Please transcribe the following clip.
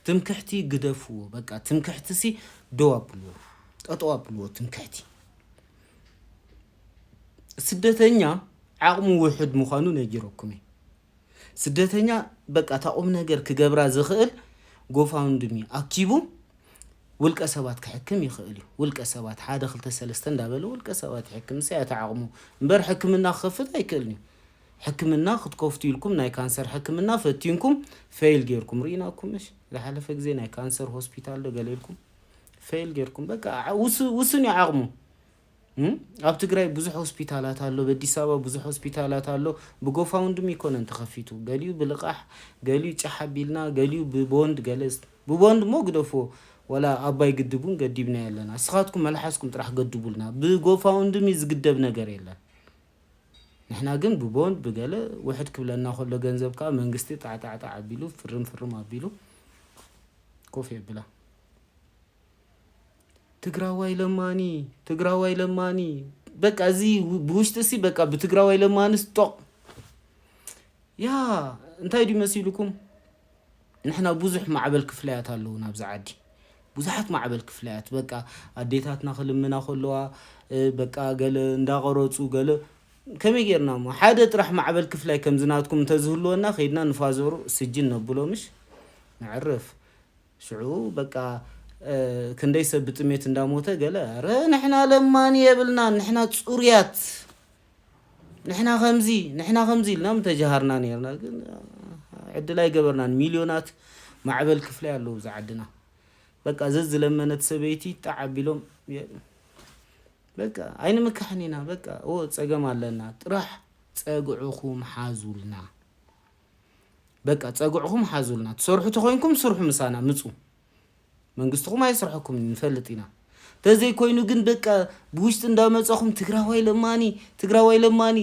تمكحتي قدفو بقى تمكحتي سي دوابلو أطوابلو تمكحتي سدتنيا عقم واحد مخانو نجيركمي سدتنيا بقى تقوم نجر كجبرا زخل ጎፋውንድሚ አክቲቡ ውልቀ ሰባት ከሕክም ይኽእል ውልቀ ሰባት ሓደ ክልተ ሰለስተ እንዳበለ ውልቀ ሰባት ሕክም ሲያታ ዓቅሙ እንበር ሕክምና ክኸፍት አይክልኒ ሕክምና ክትከፍቱ ይልኩም ናይ ካንሰር ሕክምና ፈቲንኩም ፌል ጌርኩም ሪናኩም እሺ ለሐለፈ ጊዜ ናይ ካንሰር ሆስፒታል ደገለልኩም ፌል ጌርኩም በቃ ውስን ያዓቅሙ ኣብ ትግራይ ብዙሕ ሆስፒታላት አሎ በአዲስ አበባ ብዙሕ ሆስፒታላት አሎ በጎፋውንድሚ ይኮነን ተኸፊቱ ገሊው ብልቃሕ ገሊው ጫሓቢልና ገሊው በቦንድ ገለስ በቦንድ ሞግደፎ ወላ አባይ ግድቡን ገዲብና ያለና እስኻትኩም መልሐስኩም ጥራህ ገድቡልና በጎፋውንድሚ ዝግደብ ነገር የለን ንሕና ግን በቦንድ በገለ ወሕድ ክብለና ኸሎ ገንዘብካ መንግስቲ ጣጣጣ አቢሉ ፍርም አቢሉ ኮፍ ይብላ ትግራዋይ ለማኒ በቃ እዚ ብውሽጥሲ በቃ በትግራዋይ ለማንስ ጦቅ ያ እንታይ ዲመስይልኩም ንሕና ብዙሕ ማዕበል ክፍላያት ኣለውና ብዛዓዲ ብዙሓት ማዕበል ክፍላያት በቃ አዴታትና ክልምና ኸለዋ በቃ ገለ እንዳቀረጹ ገለ ከመይ ጌርና ሓደ ጥራሕ ማዕበል ክፍላይ ከም ዝናትኩም ተዝህልወና ኸይድና ንፋዘሩ ስጅን ነብሎምሽ ንዕርፍ ሽዑ በቃ كندي سبت ميت انداموته قال ره نحنا لماني يبلنا نحنا صوريات نحنا خمزي لنام تجهرنا نيرنا عد لا يقبرنا مليونات معبل كفله ያለው زعدنا በቃ ዘዝ ለመነት ሰበይቲ ተዓቢሎም በቃ አይነ መካህኒና በቃ ጸገም አለና ጥራህ ጸጉዑኹም ሓዙልና በቃ ጸጉዑኹም ሓዙልና ተሰርሑ ተኾንኩም ስርሑ ምሳና ምጹ መንግስትኩም አይስርሐኩም እንፈልጥና ተዘይ ኮይኑ ግን በቃ ብውሽጥ እንዳመጻኹም ትግራዋይ ለማኒ